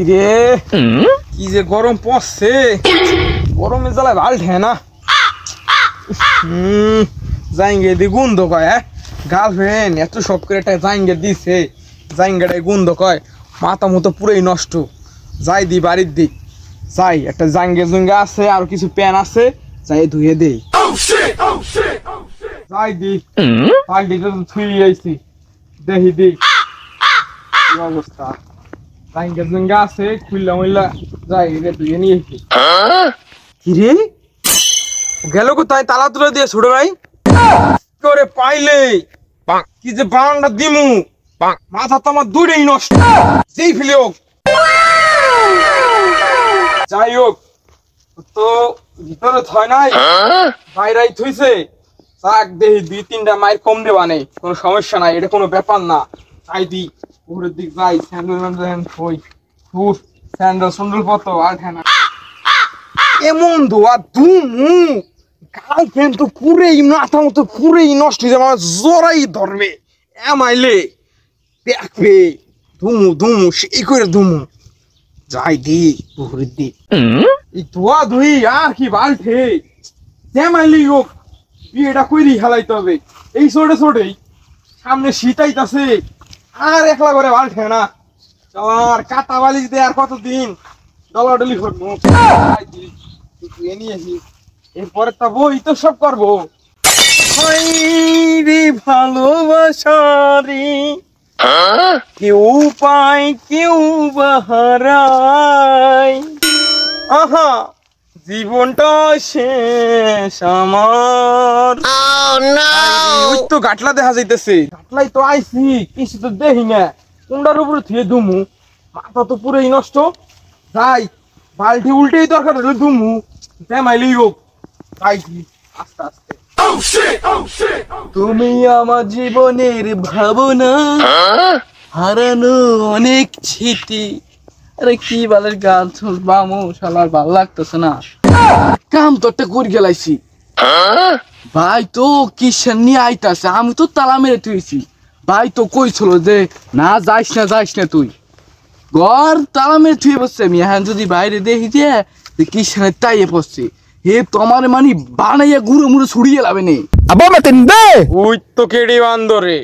রে কি যে গরম পড়ছে, গরমে জ্বালায় ভাল ঠে না। জাইঙ্গে দি গুন্দ কয়, গার্লফ্রেন্ড এত সব করে একটা জাইঙ্গে দিছে, জাইঙ্গাটাই গুন্দ কয়, মাথা মতো পুরোই নষ্ট। যাই দি বাড়ির দিক যাই, একটা জাঙ্গে জুঙ্গে আছে আর কিছু প্যান আছে, যাই ধুয়ে দেই। যাই দি পাল্টিতে তো থুই আইছি, দেখি দি কি অবস্থা। জাঙ্গে জুঙ্গে আছে খুললা মুল্লা, যাই রে ধুয়ে নিয়ে এসি। কি রে গেল কোথায়? তালা তুলে দিয়ে ছোট ভাই করে পাইলে কি যে বারান্ডা দিমু, মাথা তো আমার দুইটাই নষ্ট। যেই ফেলে হোক যাই হোক, তো ভিতরে থয় নাই বাইরাই থইছে, যাক দেখি 2-3টা মাইর কম দেবা নেই, কোনো সমস্যা নাই, এটা কোনো ব্যাপার না। তাই দি উপরের দিক যাই, স্যান্ডেল হই ধুর, স্যান্ডেল সুন্দর কত আর হ্যাঁ এমন দোয়া ধুমু, গার্লফ্রেন্ড তো পুরেই মাথা মতো পুরেই নষ্ট হয়ে যাবে, আমার জোরাই ধরবে এমাইলে দেখবে, ধুমু ধুমু সেই করে ধুমু। যাই দি পুকুরের দিক, এই ধোয়া ধুই আর কি বাল্টে এমাইলে হোক, বিয়েটা কইরি খেলাইতে হবে। এই ছোটে ছোটেই সামনে শীত আইতাছে, আর একলা করে বাল্টে না, আর কাটা বালিশ দে আর কতদিন ডলাডলি করবো। এরপরে তা বই তো সব করবো। ভালোবাসারি কেউ পায় কেউ বাহারায়, আহা জীবনটা শেষ আমার। ওই তো গাটলা দেখা যাইতেছে, গাটলাই তো আইসি, কিছু তো দেখি না, কোনটার উপরে থুয়ে দুমু, মাথা তো পুরোই নষ্ট। যাই বালতি উল্টেই দরকার হলে দুমু, তেমাইলেই হোক। তাই আস্তে আস্তে। তুমি আমার জীবনের ভাবনা, হারানো অনেক স্মৃতি। আরে কি বালের গান শুনবামু, শালার ভালো লাগতেছে না, কাম তো একটা করে গেলাইছি। ভাই তো কিসের নিয়ে আইতাছে, আমি তো তালা মেরে তুইছি। ভাই তো কইছিল যে না যাইস না তুই, ঘর তালা মেরে থুয়ে বসছে। আমি এখন যদি বাইরে দেখি যে কিসের তাইয়ে পড়ছে, হে তোমার মানে বানাইয়া গুঁড়ো মুড়ো ছুড়িয়ে লাবে নেই। ওই তো কেডি বান্দরে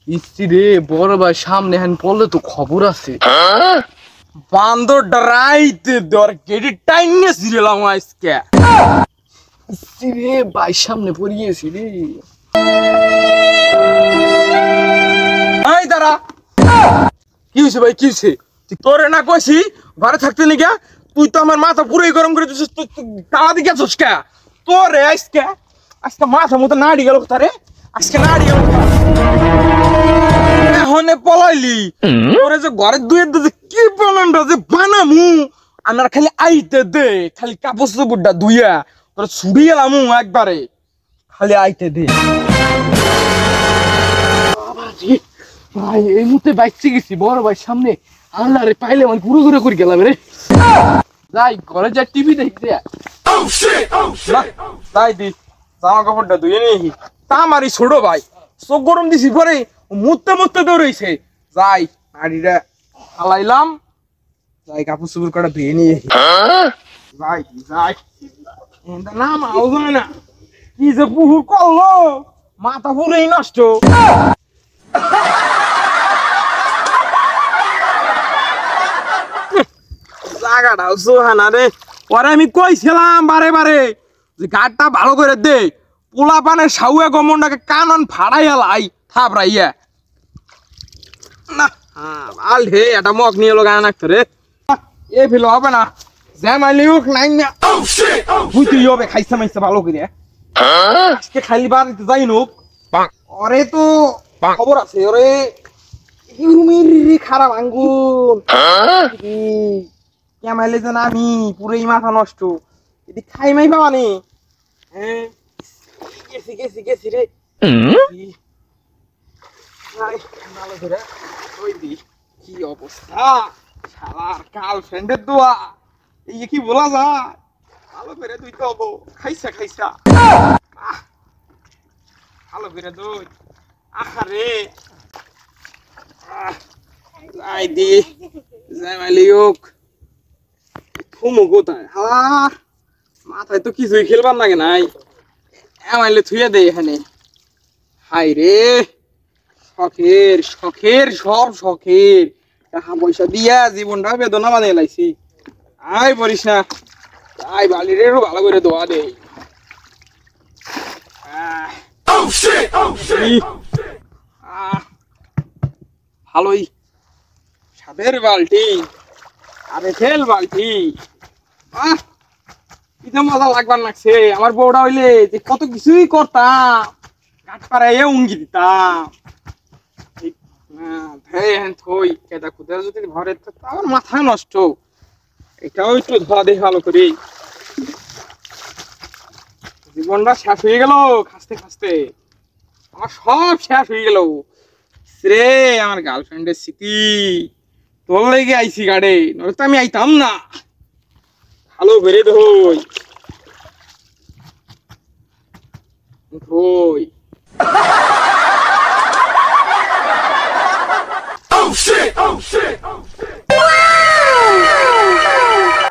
ইস্তি রে, বড় ভাই সামনে এখন পড়লে তো খবর আছে। বান্দর ডরাইতে দর কেডি টাইনে সিরিলাম আজকে। ইস্তি রে ভাই সামনে পড়িয়েছি রে। এই দাঁড়া, কি হয়েছে ভাই, কি হয়েছে? তোরে না কইছি ঘরে থাকতে নিকা, তুই তো আমার মাথা পুরোই গরম করে দিছিস, তালা দিকে আছিস কে? তোরে আজকে আজকে মাথা মতো নাড়ি গেল তারে, আজকে নাড়ি গেল এখনে পলাইলি। তোরে যে ঘরের দুয়ের যে কি বলনটা যে বানামু, আমার খালি আইতে দে, খালি কাপড় চোপড়টা ধুইয়া তোরে ছুড়ি গেলামু একবারে, খালি আইতে দে। ভাই এই মুহূর্তে বাইচে গেছি, বড় ভাই সামনে আল্লাহ রে পাইলে মানে পুরো ঘুরে করে গেলাম রে। যাই ঘরে যা টিভি দেখতে, তাই দি জামা কাপড়টা ধুয়ে নিয়ে তা মারি ছোট ভাই চোখ গরম দিছি পরে মুততে দৌড়াইছে। যাই নাড়িটা হালাইলাম, যাই কাপড় চোপড় কটা ধুয়ে নিয়ে যাই যাই নাম আওয়াজ না, কি যে পুহুর করলো, মাথা পুরোই নষ্ট। জায়গাটাও সোহানা রে, পরে আমি কইছিলাম বারে বারে যে গাড়টা ভালো করে দে, পোলা পানের সাউয়া গমনটাকে কানন ফাড়াইয়া লাই থাপড়াইয়া না। আল হে এটা মগ নিয়ে এলো গান আঁকতে রে, এ ফেলো হবে না, জ্যামাইলি হোক নাই না বুঝতেই হবে। খাইছে মাইছে ভালো করে, আজকে খাইলি বাড়িতে যাই নোক, ওরে তো খবর আছে, ওরে খারাপ আঙ্গুল কেমাইলে যেন আমি পুরোই মাথা নষ্ট, এদি খাই মাই পাবা নি। হ্যাঁ গেছি রে, কি অবস্থা শালার গার্লফ্রেন্ডের দোয়া, এই কি বলা যায়, ভালো করে তুই তো খাইছা ভালো করে দুই আরে আই দি জামালিওক ঘুমো কোথায় মাথায় তো কিছুই খেলবার লাগে নাই এমাইলে থুয়ে দে এখানে হাই রে শখের শখের সব শখের টাকা পয়সা দিয়া জীবনটা বেদনা বানিয়ে লাইছি আই বলিস না আই বালিরে ভালো করে দোয়া দে ভালোই সাদের বালতি আরে ফেল বালতি ইতে মজা লাগবার লাগছে আমার বউটা হইলে যে কত কিছুই করতাম কাঠ পাড়াইয়ে উঙ্গি দিতাম যদি ঘরে আমার মাথা নষ্ট এটাও একটু ধোয়া দেয় ভালো করে জীবনটা শেষ হয়ে গেল খাসতে খাসতে আমার সব শেষ হয়ে গেল রে আমার গার্লফ্রেন্ডের স্মৃতি তোর লেগে আইসি গাড়ে নয়তো তো আমি আইতাম না ভালো বেড়ে ধই ধই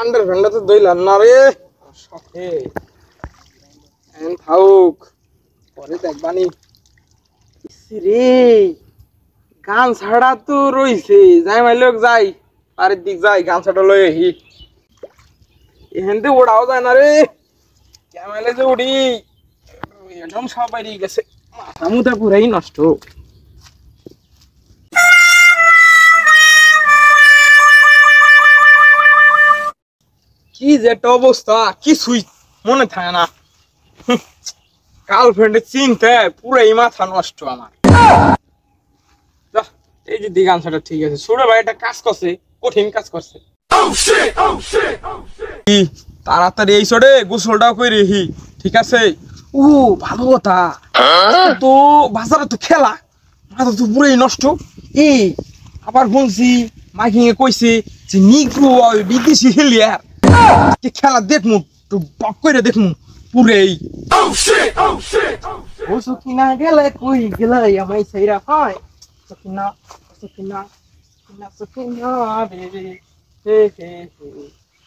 আন্ডার ভেন্ডা তো দইলাম না রে শখে থাকুক পরে দেখবানি রে গান ছাড়া তো রইছে যাই মাইলোক যাই পারের দিক যাই গান ছাড়া লই আহি এখানতে ওড়াও যায় না রে ক্যামেলে যে উড়ি একদম সব বাইরে গেছে মাথা মুথা পুরাই নষ্ট কি যে একটা অবস্থা কিছুই মনে থাকে না গার্লফ্রেন্ডের চিন্তা পুরাই মাথা নষ্ট আমার এই যে দিগান সেটা ঠিক আছে ছোট ভাই একটা কাজ করছে কঠিন কাজ করছে তাড়াতাড়ি এই ছোটে গোসলটাও করে রেহি ঠিক আছে ও ভালো কথা তো বাজারে তো খেলা মাথা তো পুরাই নষ্ট এই আবার শুনছি মাইকিং এ কইছে যে নিগ্রো বিদেশি খেলিয়ার খেলা দেখমু তো বক করে দেখমু পুরেই ও সকিনা গেলে কই গেলে আমায় সাইরা হয় সকিনা সকিনা সকিনা সকিনা রে হে হে হে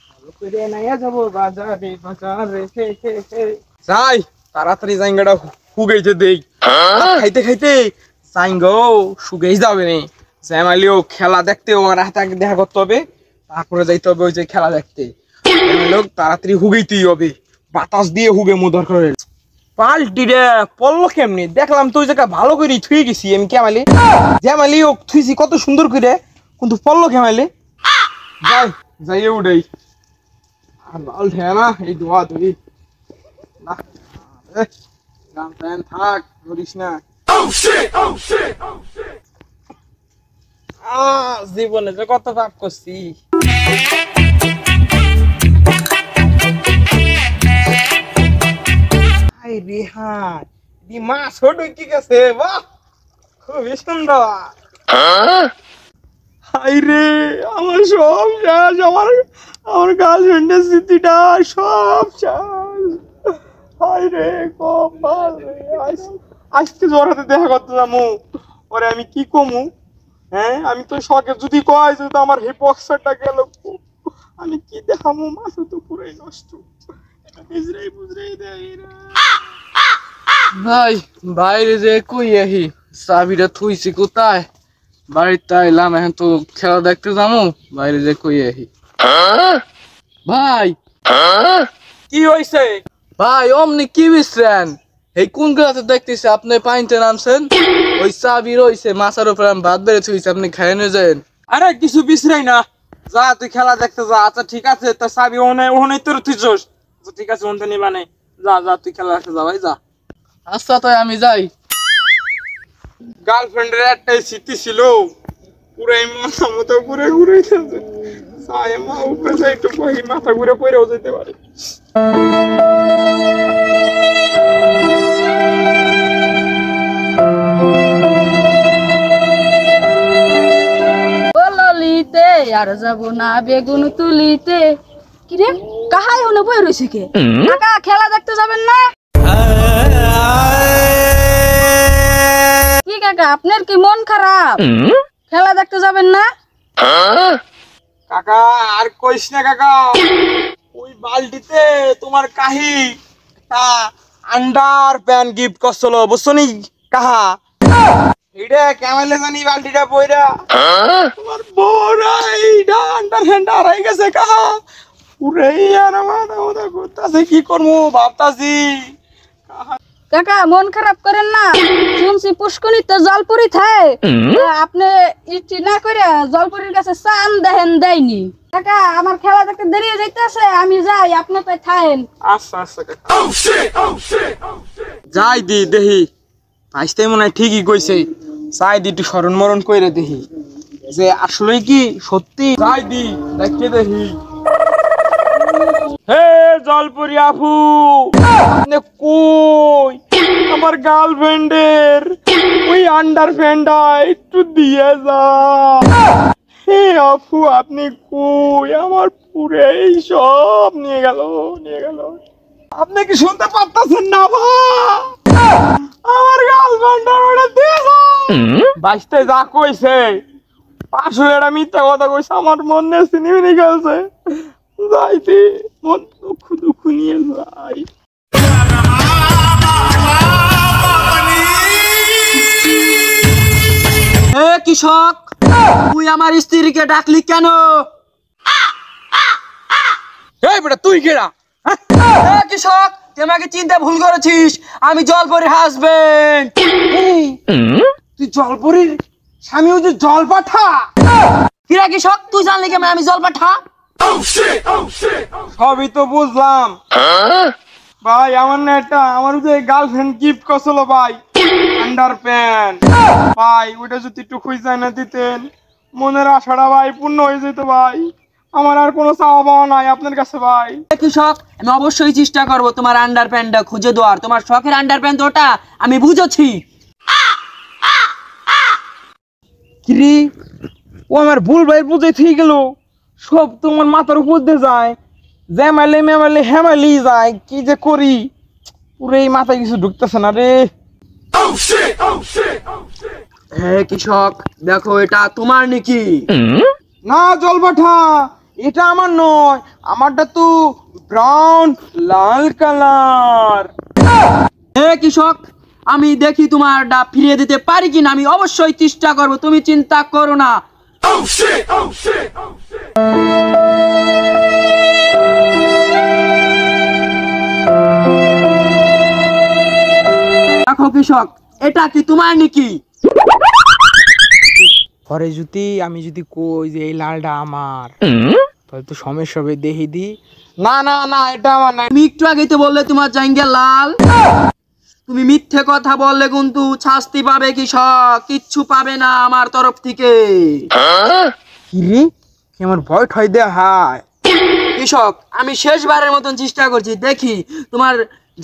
ভালো করে নাইয়া যাব বাজারে বাজারে হে হে হে যাই তাড়াতাড়ি জাইঙ্গাটা হুগেইতে দেই খাইতে খাইতে জাইঙ্গো শুগেই যাবে নে জামালিও খেলা দেখতে ওর হাতে দেখা করতে হবে তারপরে যাইতে হবে ওই যে খেলা দেখতে লোক তাড়াতাড়ি হুগেইতেই হবে বাতাস দিয়ে হুগে মো দরকার পাল্টি রে পড়লো কেমনি দেখলাম তো ওই জায়গা ভালো করে থুয়ে গেছি আমি কেমালি জ্যামালি ও থুইছি কত সুন্দর করে কিন্তু পড়লো কেমালি যাই যাইয়ে উঠাই আর লাল ঠে না এই দোয়া ধরি না গান ফ্যান থাক ধরিস না জীবনে যে কত পাপ করছি রেহান দি মা ছোট কি গেছে বাহ খুবই সুন্দর হাই রে আমার সব শেষ আমার গার্লফ্রেন্ডের স্মৃতিটা সব শেষ হাই রে কপাল রে আজকে জ্বর হাতে দেখা করতে যাবো ওরে আমি কি কমু হ্যাঁ আমি তো শখে যদি কয় যে তো আমার হিপক্সারটা গেল আমি কি দেখাবো মাথা তো পুরাই নষ্ট এটা বুঝরাই দেয় ভাই বাইরে যে কই আহি চাবিটা থুইছি কোথায় বাড়িতে আইলাম এখন তো খেলা দেখতে যাবো বাইরে যে কই আহি ভাই কি হইছে ভাই অমনি কি বিছরেন এই কোন গ্লাসে দেখতেছি আপনি পাইনতে নামছেন ওই চাবি রইছে মাছার উপরে আমি ভাত বেড়ে থুইছি আপনি খাইয়ে নিয়ে যান আরে কিছু বিছরাই না যা তুই খেলা দেখতে যা আচ্ছা ঠিক আছে তোর চাবি ওখানে তোর থুইছস ঠিক আছে ওখানে নিবা নাই যা যা তুই খেলা দেখতে যা ভাই যা আচ্ছা তাই আমি যাই গার্লফ্রেন্ডের একটাই স্মৃতি ছিল পুরাই মাথা মতো ঘুরে ঘুরে মা উপরে একটু মাথা ঘুরে পড়েও যেতে পারে ললিতে আর যাব না বেগুন তুলিতে কি রে কাহাই হনে বই রইছে কে কাকা খেলা দেখতে যাবেন না কি কাকা আপনার কি মন খারাপ? খেলা দেখতে যাবেন না? কাকা আর কইস না কাকা, ওই বালতিতে তোমার কাহি তা আন্ডার প্যান গিফট করছিল বুঝছো নি কাহা, এইটা কেমনে জানি বালতিটা বইরা তোমার বড় এইটা আন্ডার হ্যান্ডার হয়ে গেছে কাহা। পুরে আর আমার করতেছে কি করবো ভাবতাছি। কাকা মন খারাপ করেন না, শুনছি পুষ্কনি তো জলপুরি থাকে, আপনি ইচ্ছি না করে জলপুরির কাছে চান দেখেন দেয়নি। কাকা আমার খেলা দেখতে দেরি হয়ে যাইতেছে, আমি যাই, আপনি তো খায়েন। আচ্ছা আচ্ছা কাকা যাই দি দেখি, আজতে মনে হয় ঠিকই কইছে, চাই দি একটু স্মরণ মরণ কইরে দেখি যে আসলে কি সত্যি। যাই দি দেখে দেখি। হে জলপুরি আপু, আপনি কই? আমার গার্লফ্রেন্ডের ওই আন্ডার ফ্যানটা একটু দিয়ে যা। হে আপু আপনি কই? আমার পুরে সব নিয়ে গেল নিয়ে গেল। আপনি কি শুনতে পারতেছেন না ভাই? আমার গার্লফ্রেন্ডের ওটা দিয়ে যা। বাইশতে যা কইছে আসলে এটা মিথ্যা কথা কইছে, আমার মনে সিনেমিনি গেছে। যাইতে মন দুঃখ দুঃখ নিয়ে যাই। এ কৃষক, তুই আমার স্ত্রীকে ডাকলি কেন? এই বেটা তুই কেডা? এ কৃষক, তুই আমাকে চিন্তা ভুল করেছিস, আমি জলপরির হাজবেন্ড। তুই জলপরির স্বামী, ওই যে জল পাঠা। কিরা কৃষক, তুই জানলি কেমন আমি জল পাঠা? সবই তো বুঝলাম ভাই, আমার না একটা আমার যে গার্লফ্রেন্ড গিফট করছিল ভাই আন্ডার প্যান্ট ভাই, ওটা যদি একটু খুঁজে না দিতেন মনের আশাটা ভাই পূর্ণ হয়ে যেত ভাই। আমার আর কোনো চাওয়া পাওয়া নাই আপনার কাছে ভাই। এ কৃষক, আমি অবশ্যই চেষ্টা করবো তোমার আন্ডার প্যান্টটা খুঁজে দেওয়ার। তোমার শখের আন্ডার প্যান্ট ওটা আমি বুঝেছি। কিরে ও আমার ভুল ভাই বুঝে ঠিক গেল, সব তোমার মাথার উপর দিয়ে যায়, জ্যামালে মেমালে হেমালি যায়, কি যে করি পুরো এই মাথায় কিছু ঢুকতেছে না রে। হ্যাঁ কৃষক, দেখো এটা তোমার নাকি? না জল পাঠা, এটা আমার নয়, আমারটা তো ব্রাউন লাল কালার। হ্যাঁ কৃষক, আমি দেখি তোমারটা ফিরিয়ে দিতে পারি কিনা, আমি অবশ্যই চেষ্টা করব, তুমি চিন্তা করো না। দেখো কৃষক, এটা কি তোমার নাকি? পরে যদি আমি যদি কই যে এই লালটা আমার, তাহলে তো সমস্যা হবে। দেখি দি, না না না এটা আমার না। তুমি একটু আগেই তো বললে তোমার জাঙ্গিয়া লাল। তুমি মিথ্যে কথা বললে কিন্তু শাস্তি পাবে কৃষক, কিচ্ছু পাবে না আমার তরফ থেকে। কিরে কি আমার ভয় ঠয় দেয়া হায়। কৃষক, আমি শেষবারের মতন চেষ্টা করছি, দেখি তোমার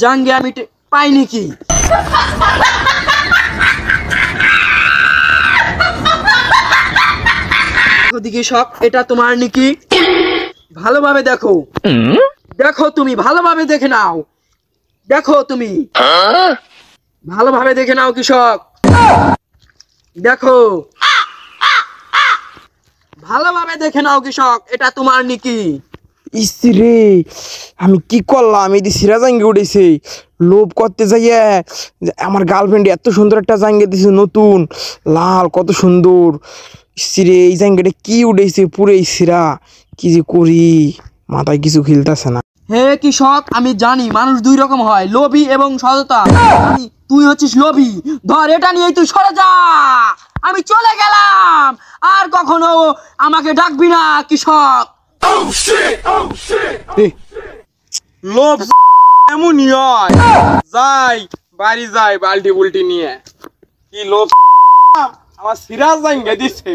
জাঙ্গিয়া আমি পাই নাকি। কৃষক, এটা তোমার নাকি? ভালোভাবে দেখো, দেখো তুমি ভালোভাবে দেখে নাও, দেখো তুমি ভালোভাবে দেখে নাও কৃষক, দেখো ভালোভাবে দেখে নাও কৃষক, এটা তোমার নাকি? ইসরে আমি কি করলাম, এই যে সিরা জাঙ্গি উঠেছে, লোভ করতে যাইয়া আমার গার্লফ্রেন্ড এত সুন্দর একটা জাঙ্গি দিছে নতুন লাল, কত সুন্দর। ইসরে এই জাঙ্গিটা কি উঠেছে পুরো সিরা, কি যে করি মাথায় কিছু খেলতেছে না। হে কৃষক, আমি জানি মানুষ দুই রকম হয়, লোভী এবং সততা। তুই হচ্ছিস লোভী, ধর এটা নিয়ে তুই সরে যা, আমি চলে গেলাম, আর কখনো আমাকে ডাকবি না কৃষক। লোভ এমনই হয়, যাই বাড়ি যাই বালতি বুলটি নিয়ে। কি লোভ আমার সিরা জাঙ্গি দিছে।